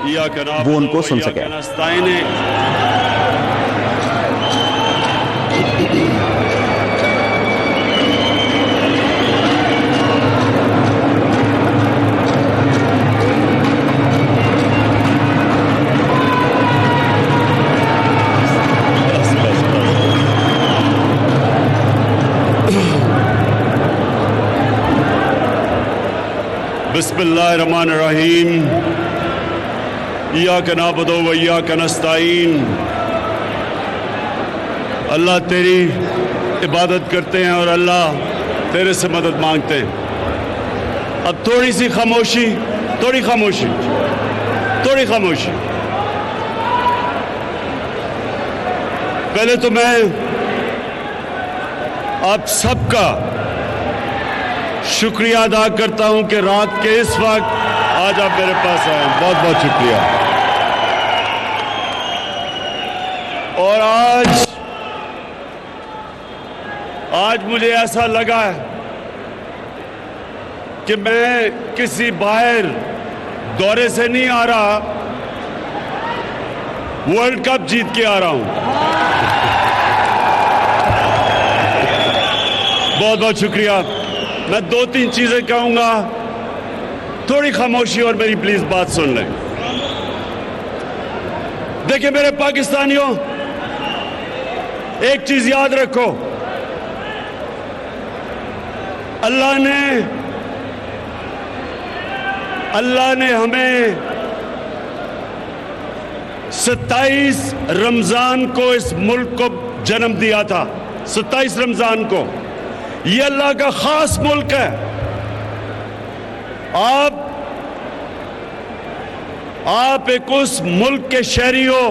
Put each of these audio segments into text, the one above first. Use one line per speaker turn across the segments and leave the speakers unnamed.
وہ ان کو سن سکے۔
بسم اللہ الرحمن الرحیم ایاک نعبد و ایاک نستعین۔ اللہ تیری عبادت کرتے ہیں اور اللہ تیرے سے مدد مانگتے ہیں۔ اب تھوڑی سی خاموشی، تھوڑی خاموشی، تھوڑی خاموشی۔ پہلے تو میں آپ سب کا شکریہ ادا کرتا ہوں کہ رات کے اس وقت آج آپ میرے پاس آئے، بہت بہت شکریہ۔ اور آج مجھے ایسا لگا ہے کہ میں کسی باہر دورے سے نہیں آ رہا، ورلڈ کپ جیت کے آ رہا ہوں۔ بہت بہت شکریہ۔ میں دو تین چیزیں کہوں گا، تھوڑی خاموشی اور میری پلیز بات سن لیں۔ دیکھیں میرے پاکستانیوں، ایک چیز یاد رکھو، اللہ نے ہمیں 27 رمضان کو اس ملک کو جنم دیا تھا، 27 رمضان کو۔ یہ اللہ کا خاص ملک ہے۔ آپ ایک اس ملک کے شہری ہو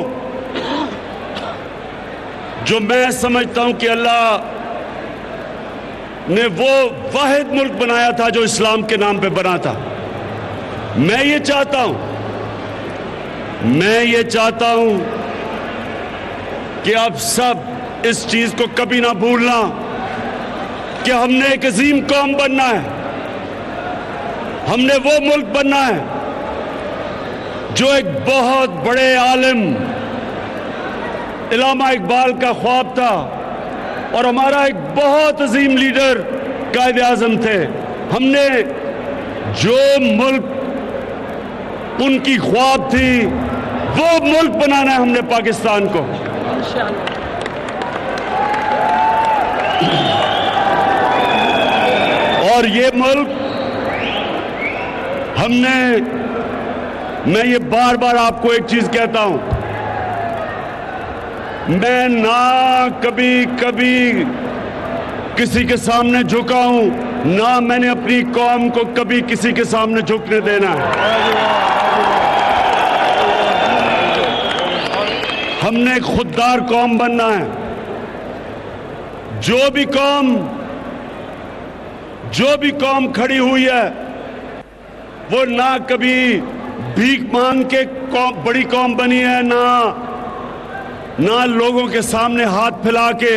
جو میں سمجھتا ہوں کہ اللہ نے وہ واحد ملک بنایا تھا جو اسلام کے نام پہ بنا تھا۔ میں یہ چاہتا ہوں کہ آپ سب اس چیز کو کبھی نہ بھولنا کہ ہم نے ایک عظیم قوم بننا ہے، ہم نے وہ ملک بننا ہے جو ایک بہت بڑے عالم علامہ اقبال کا خواب تھا، اور ہمارا ایک بہت عظیم لیڈر قائد اعظم تھے۔ ہم نے جو ملک ان کی خواب تھی وہ ملک بنانا ہے ہم نے پاکستان کو۔ اور یہ ملک میں یہ بار بار آپ کو ایک چیز کہتا ہوں، میں نہ کبھی کسی کے سامنے جھکا ہوں، نہ میں نے اپنی قوم کو کبھی کسی کے سامنے جھکنے دینا ہے۔ ہم نے ایک خوددار قوم بننا ہے۔ جو بھی قوم کھڑی ہوئی ہے وہ نہ کبھی بھیک مانگ کے بڑی قوم بنی ہے، نہ لوگوں کے سامنے ہاتھ پھیلا کے،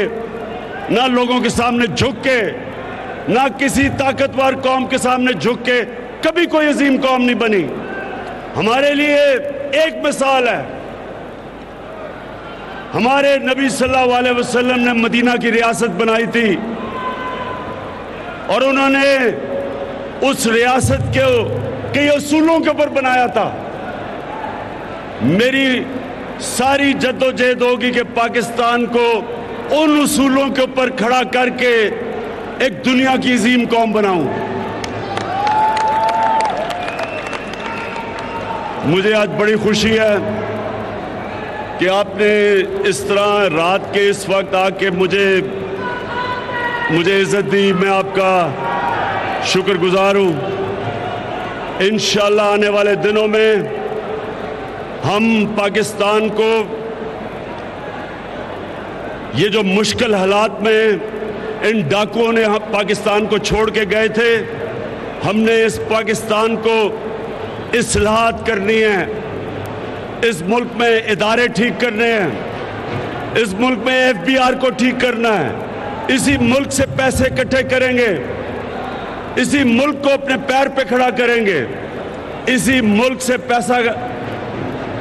نہ لوگوں کے سامنے جھک کے، نہ کسی طاقتور قوم کے سامنے جھک کے کبھی کوئی عظیم قوم نہیں بنی۔ ہمارے لیے ایک مثال ہے، ہمارے نبی صلی اللہ علیہ وسلم نے مدینہ کی ریاست بنائی تھی، اور انہوں نے اس ریاست کو کئی اصولوں کے اوپر بنایا تھا۔ میری ساری جد و جہد ہوگی کہ پاکستان کو ان اصولوں کے اوپر کھڑا کر کے ایک دنیا کی عظیم قوم بناؤں۔ مجھے آج بڑی خوشی ہے کہ آپ نے اس طرح رات کے اس وقت آ کے مجھے عزت دی، میں آپ کا شکر گزار ہوں۔ انشاءاللہ آنے والے دنوں میں ہم پاکستان کو یہ جو مشکل حالات میں ان ڈاکوؤں نے پاکستان کو چھوڑ کے گئے تھے، ہم نے اس پاکستان کو اصلاحات کرنی ہے، اس ملک میں ادارے ٹھیک کرنے ہیں، اس ملک میں FBR کو ٹھیک کرنا ہے، اسی ملک سے پیسے اکٹھے کریں گے، اسی ملک کو اپنے پیر پہ کھڑا کریں گے، اسی ملک سے پیسہ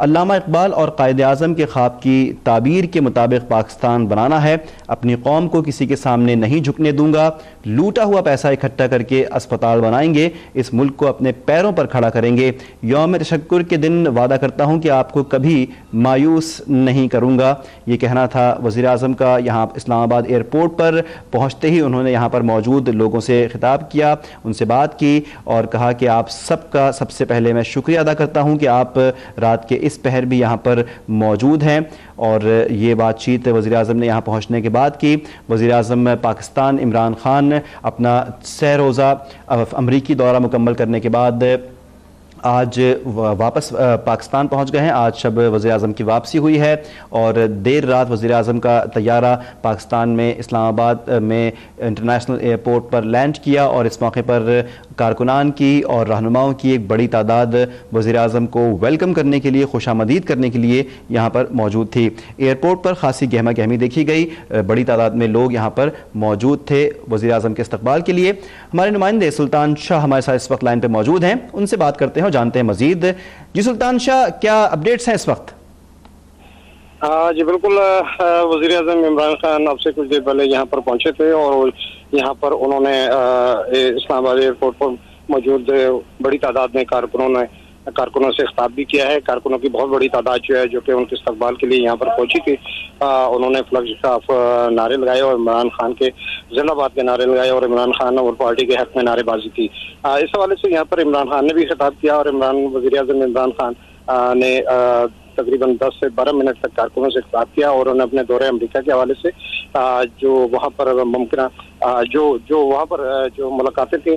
علامہ اقبال اور قائد اعظم کے خواب کی تعبیر کے مطابق پاکستان بنانا ہے، اپنی قوم کو کسی کے سامنے نہیں جھکنے دوں گا، لوٹا ہوا پیسہ اکٹھا کر کے اسپتال بنائیں گے، اس ملک کو اپنے پیروں پر کھڑا کریں گے، یوم تشکر کے دن وعدہ کرتا ہوں کہ آپ کو کبھی مایوس نہیں کروں گا۔ یہ کہنا تھا وزیر اعظم کا یہاں اسلام آباد ایئرپورٹ پر پہنچتے ہی انہوں نے یہاں پر موجود لوگوں سے خطاب کیا، ان سے بات کی اور کہا کہ آپ سب کا سب سے پہلے میں شکریہ ادا کرتا ہوں کہ آپ رات کے اس پہر بھی یہاں پر موجود ہیں، اور یہ بات چیت وزیر اعظم نے یہاں پہنچنے کے بعد کی۔ وزیر اعظم پاکستان عمران خان اپنا 6 روزہ امریکی دورہ مکمل کرنے کے بعد آج واپس پاکستان پہنچ گئے ہیں۔ آج شب وزیر اعظم کی واپسی ہوئی ہے اور دیر رات وزیر اعظم کا طیارہ پاکستان میں اسلام آباد میں انٹرنیشنل ایئرپورٹ پر لینڈ کیا، اور اس موقع پر کارکنان کی اور رہنماؤں کی ایک بڑی تعداد وزیر اعظم کو ویلکم کرنے کے لیے، خوش آمدید کرنے کے لیے یہاں پر موجود تھی۔ ایئرپورٹ پر خاصی گہما گہمی دیکھی گئی، بڑی تعداد میں لوگ یہاں پر موجود تھے وزیر اعظم کے استقبال کے لیے۔ ہمارے نمائندے سلطان شاہ ہمارے ساتھ اس وقت لائن پہ موجود ہیں، ان سے بات کرتے ہیں اور جانتے ہیں مزید۔ جی سلطان شاہ، کیا اپڈیٹس ہیں اس وقت؟
جی بالکل، وزیر اعظم عمران خان اب سے کچھ دیر پہلے یہاں پر پہنچے تھے اور یہاں پر انہوں نے اسلام آباد ایئرپورٹ پر موجود بڑی تعداد میں کارکنوں سے خطاب بھی کیا ہے۔ کارکنوں کی بہت بڑی تعداد جو کہ ان کے استقبال کے لیے یہاں پر پہنچی تھی، انہوں نے فلگ آف نعرے لگائے اور عمران خان کے زندہ باد کے نعرے لگائے اور عمران خان اور پارٹی کے حق میں نعرے بازی کی۔ اس حوالے سے یہاں پر عمران خان نے بھی خطاب کیا اور وزیر اعظم عمران خان نے تقریباً 10 سے 12 منٹ تک کارکنوں سے خطاب کیا، اور انہوں نے اپنے دورے امریکہ کے حوالے سے جو وہاں پر ممکنہ وہاں پر جو ملاقاتیں تھیں،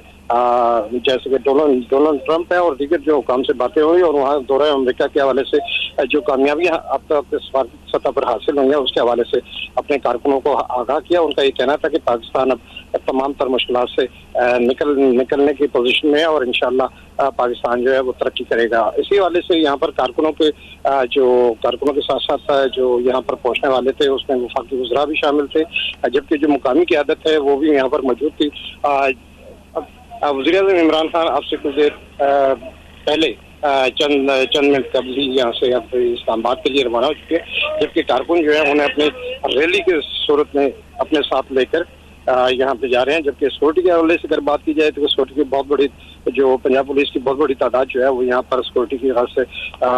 جیسے کہ ڈونلڈ ٹرمپ ہے اور دیگر جو حکام سے باتیں ہوئی، اور وہاں دورہ امریکہ کے حوالے سے جو کامیابیاں اب تک سفارتی سطح پر حاصل ہوئی ہیں اس کے حوالے سے اپنے کارکنوں کو آگاہ کیا۔ ان کا یہ کہنا تھا کہ پاکستان اب تمام تر مشکلات سے نکلنے کی پوزیشن میں ہے اور انشاءاللہ پاکستان جو ہے وہ ترقی کرے گا۔ اسی حوالے سے یہاں پر کارکنوں کے ساتھ ساتھ جو یہاں پر پہنچنے والے تھے اس میں وفاقی وزراء بھی شامل تھے، جبکہ جو مقامی قیادت ہے وہ بھی یہاں پر موجود تھی۔ وزیر اعظم عمران خان اب سے کچھ دیر پہلے چند منٹ قبل ہی یہاں سے اب اسلام آباد کے لیے روانہ ہو چکے ہیں، جبکہ کارکن جو ہے انہیں اپنے ریلی کی صورت میں اپنے ساتھ لے کر یہاں پہ جا رہے ہیں۔ جبکہ سیکورٹی کے حوالے سے اگر بات کی جائے تو سیکورٹی کی بہت بڑی جو پنجاب پولیس کی بہت بڑی تعداد جو ہے وہ یہاں پر سیکورٹی کی غرض سے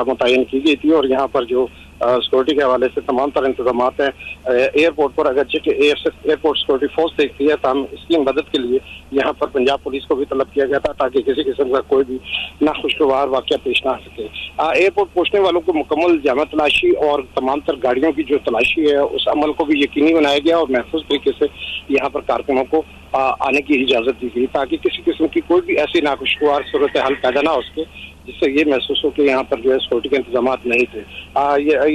متعین کی گئی تھی، اور یہاں پر جو سیکورٹی کے حوالے سے تمام تر انتظامات ہیں ایئرپورٹ پر، اگرچہ کہ ایئرپورٹ سیکورٹی فورس دیکھتی ہے، تاہم اس کی مدد کے لیے یہاں پر پنجاب پولیس کو بھی طلب کیا گیا تھا تاکہ کسی قسم کا کوئی بھی ناخوشگوار واقعہ پیش نہ آ سکے۔ ایئرپورٹ پہنچنے والوں کو مکمل جامع تلاشی اور تمام تر گاڑیوں کی جو تلاشی ہے اس عمل کو بھی یقینی بنایا گیا اور محفوظ طریقے سے یہاں پر کارکنوں کو آنے کی اجازت دی گئی تاکہ کسی قسم کی کوئی بھی ایسی ناخوشگوار صورتحال پیدا نہ ہو سکے جس سے یہ محسوس ہو کہ یہاں پر جو ہے سیکورٹی کے انتظامات نہیں تھے۔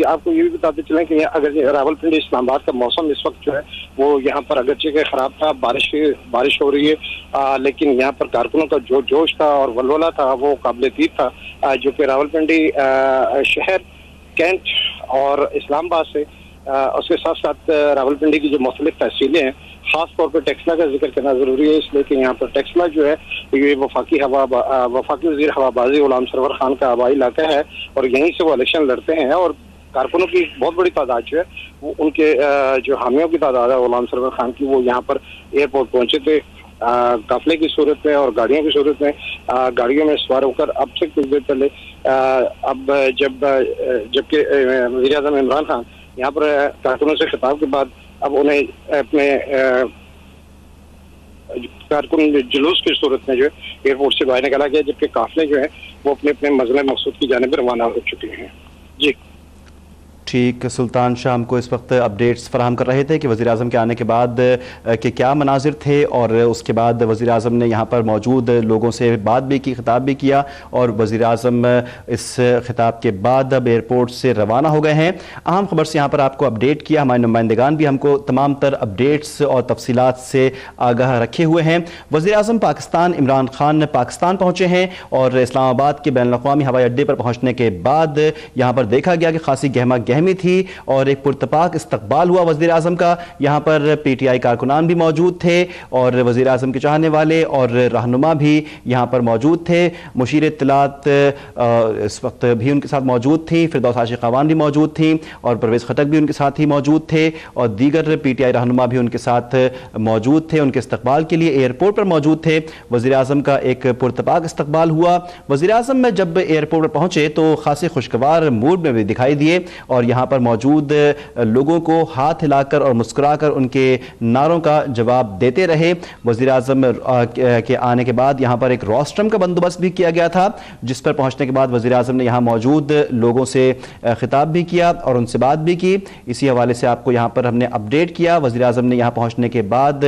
آپ کو یہ بھی بتاتے چلیں کہ اگر راولپنڈی اسلام آباد کا موسم اس وقت جو ہے وہ یہاں پر اگرچہ کہ خراب تھا، بارش ہو رہی ہے، لیکن یہاں پر کارکنوں کا جو جوش تھا اور ولولہ تھا وہ قابل دید تھا، جو کہ راولپنڈی شہر، کینٹ اور اسلام آباد سے اس کے ساتھ ساتھ راولپنڈی کی جو مختلف تحصیلیں ہیں، خاص طور پہ ٹیکسلا کا ذکر کرنا ضروری ہے، اس لیے کہ یہاں پر ٹیکسلا جو ہے یہ وفاقی وزیر ہوا بازی غلام سرور خان کا آبائی علاقہ ہے اور یہیں سے وہ الیکشن لڑتے ہیں، اور کارکنوں کی بہت بڑی تعداد جو ہے وہ ان کے جو حامیوں کی تعداد ہے غلام سرور خان کی، وہ یہاں پر ایئرپورٹ پہنچے تھے قافلے کی صورت میں اور گاڑیوں کی صورت میں، گاڑیوں میں سوار ہو کر اب سے کچھ دیر پہلے جبکہ وزیر اعظم عمران خان یہاں پر کارکنوں سے خطاب کے بعد اب انہیں اپنے کارکن جلوس کی صورت میں جو ہے ایئرپورٹ سے باہر نکالا گیا، جبکہ قافلے جو ہیں وہ اپنے اپنے منزل مقصود کی جانب روانہ ہو چکے ہیں۔ جی
ٹھیک، سلطان شاہ ہم کو اس وقت اپڈیٹس فراہم کر رہے تھے کہ وزیر اعظم کے آنے کے بعد کہ کیا مناظر تھے، اور اس کے بعد وزیر اعظم نے یہاں پر موجود لوگوں سے بات بھی کی، خطاب بھی کیا، اور وزیر اعظم اس خطاب کے بعد اب ایئرپورٹ سے روانہ ہو گئے ہیں۔ اہم خبر سے یہاں پر آپ کو اپڈیٹ کیا، ہمارے نمائندگان بھی ہم کو تمام تر اپڈیٹس اور تفصیلات سے آگاہ رکھے ہوئے ہیں۔ وزیر اعظم پاکستان عمران خان پاکستان پہنچے ہیں، اور اسلام آباد کے بین الاقوامی ہوائی اڈے پر پہنچنے کے بعد یہاں پر دیکھا گیا کہ خاصی گہما گہمی تھی اور ایک پرتپاک استقبال ہوا وزیر اعظم کا. یہاں پر پی ٹی آئی کارکنان بھی موجود تھے اور وزیر اعظم کے چاہنے والے اور رہنما بھی یہاں پر موجود تھے. مشیر اطلاعات اس وقت بھی ان کے ساتھ موجود تھی, فردوس عاشقاوان بھی موجود تھیں اور پرویز خٹک بھی ان کے ساتھ ہی موجود تھے اور دیگر پی ٹی آئی رہنما بھی ان کے ساتھ موجود تھے. ان کے استقبال کے لیے ایئرپورٹ پر موجود تھے. وزیر اعظم کا ایک پرتپاک استقبال ہوا. وزیر اعظم میں جب ایئرپورٹ پر پہنچے تو خاصے خوشگوار موڈ میں بھی دکھائی دیے اور یہاں پر موجود لوگوں کو ہاتھ ہلا کر اور مسکرا کر ان کے نعروں کا جواب دیتے رہے. وزیر اعظم کے آنے کے بعد یہاں پر ایک روسٹرم کا بندوبست بھی کیا گیا تھا, جس پر پہنچنے کے بعد وزیر اعظم نے یہاں موجود لوگوں سے خطاب بھی کیا اور ان سے بات بھی کی. اسی حوالے سے آپ کو یہاں پر ہم نے اپڈیٹ کیا. وزیر اعظم نے یہاں پہنچنے کے بعد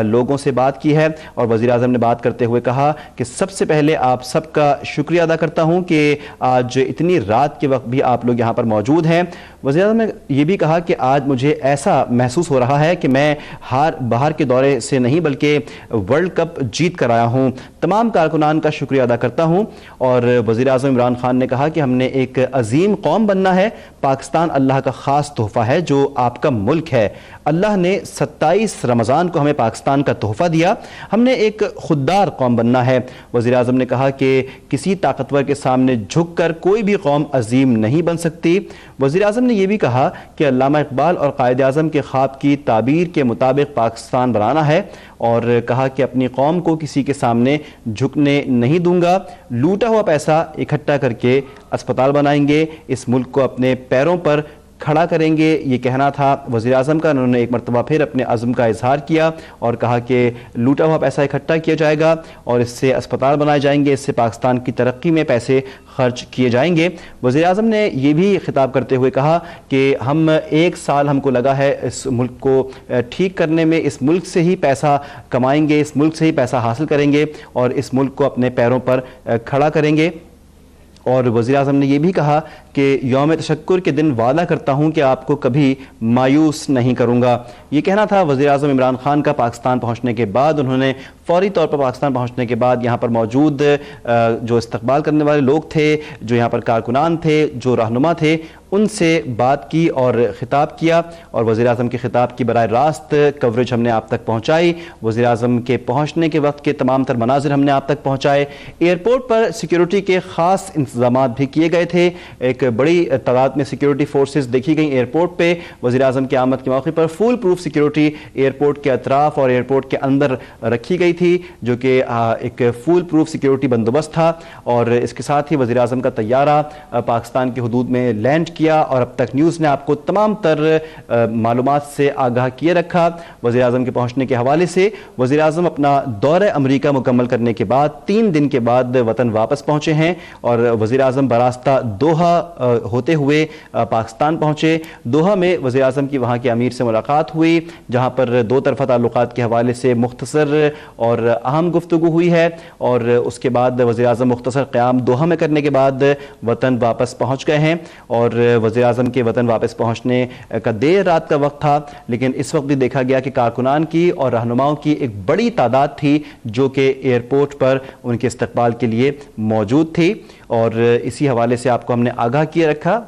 لوگوں سے بات کی ہے اور وزیر اعظم نے بات کرتے ہوئے کہا کہ سب سے پہلے آپ سب کا شکریہ ادا کرتا ہوں کہ آج اتنی رات کے وقت بھی آپ لوگ یہاں پر موجود ہیں. وزیر اعظم نے یہ بھی کہا کہ آج مجھے ایسا محسوس ہو رہا ہے کہ میں باہر کے دورے سے نہیں بلکہ ورلڈ کپ جیت کر آیا ہوں. تمام کارکنان کا شکریہ ادا کرتا ہوں. اور وزیر اعظم عمران خان نے کہا کہ ہم نے ایک عظیم قوم بننا ہے. پاکستان اللہ کا خاص تحفہ ہے جو آپ کا ملک ہے. اللہ نے 27 رمضان کو ہمیں پاکستان کا تحفہ دیا. ہم نے ایک خوددار قوم بننا ہے. وزیر اعظم نے کہا کہ کسی طاقتور کے سامنے جھک کر کوئی بھی قوم عظیم نہیں بن سکتی. وزیر اعظم نے یہ بھی کہا کہ علامہ اقبال اور قائد اعظم کے خواب کی تعبیر کے مطابق پاکستان بنانا ہے اور کہا کہ اپنی قوم کو کسی کے سامنے جھکنے نہیں دوں گا. لوٹا ہوا پیسہ اکٹھا کر کے اسپتال بنائیں گے, اس ملک کو اپنے پیروں پر کھڑا کریں گے, یہ کہنا تھا وزیر اعظم کا. انہوں نے ایک مرتبہ پھر اپنے عزم کا اظہار کیا اور کہا کہ لوٹا ہوا پیسہ اکٹھا کیا جائے گا اور اس سے اسپتال بنائے جائیں گے, اس سے پاکستان کی ترقی میں پیسے خرچ کیے جائیں گے. وزیر اعظم نے یہ بھی خطاب کرتے ہوئے کہا کہ ہم 1 سال ہم کو لگا ہے اس ملک کو ٹھیک کرنے میں, اس ملک سے ہی پیسہ کمائیں گے, اس ملک سے ہی پیسہ حاصل کریں گے اور اس ملک کو اپنے پیروں پر کھڑا کریں گے. اور وزیر اعظم نے یہ بھی کہا کہ یوم تشکر کے دن وعدہ کرتا ہوں کہ آپ کو کبھی مایوس نہیں کروں گا. یہ کہنا تھا وزیر اعظم عمران خان کا پاکستان پہنچنے کے بعد. انہوں نے فوری طور پر پاکستان پہنچنے کے بعد یہاں پر موجود جو استقبال کرنے والے لوگ تھے, جو یہاں پر کارکنان تھے, جو رہنما تھے, ان سے بات کی اور خطاب کیا اور وزیر اعظم کے خطاب کی براہ راست کوریج ہم نے آپ تک پہنچائی. وزیر اعظم کے پہنچنے کے وقت کے تمام تر مناظر ہم نے آپ تک پہنچائے. ایئرپورٹ پر سیکیورٹی کے خاص انتظامات بھی کیے گئے تھے. ایک بڑی تعداد میں سیکیورٹی فورسز دیکھی گئیں ایئرپورٹ پہ. وزیر اعظم کی آمد کے موقع پر فول پروف سیکیورٹی ایئرپورٹ کے اطراف اور ایئرپورٹ کے اندر رکھی گئی تھی, جو کہ ایک فول پروف سیکیورٹی بندوبست تھا. اور اس کے ساتھ ہی وزیر اعظم کا طیارہ پاکستان کی حدود میں لینڈ کیا اور اب تک نیوز نے آپ کو تمام تر معلومات سے آگاہ کیے رکھا. وزیر اعظم کے پہنچنے کے حوالے سے وزیر اعظم اپنا دورہ امریکہ مکمل کرنے کے بعد 3 دن کے بعد وطن واپس پہنچے ہیں اور وزیر اعظم براستہ دوحہ ہوتے ہوئے پاکستان پہنچے. دوحہ میں وزیر اعظم کی وہاں کے امیر سے ملاقات ہوئی, جہاں پر 2 طرفہ تعلقات کے حوالے سے مختصر اور اہم گفتگو ہوئی ہے. اور اس کے بعد وزیر اعظم مختصر قیام دوحہ میں کرنے کے بعد وطن واپس پہنچ گئے ہیں. اور وزیر اعظم کے وطن واپس پہنچنے کا دیر رات کا وقت تھا, لیکن اس وقت بھی دیکھا گیا کہ کارکنان کی اور رہنماؤں کی ایک بڑی تعداد تھی جو کہ ایئرپورٹ پر ان کے استقبال کے لیے موجود تھی. اور اسی حوالے سے آپ کو ہم نے آگاہ کیے رکھا.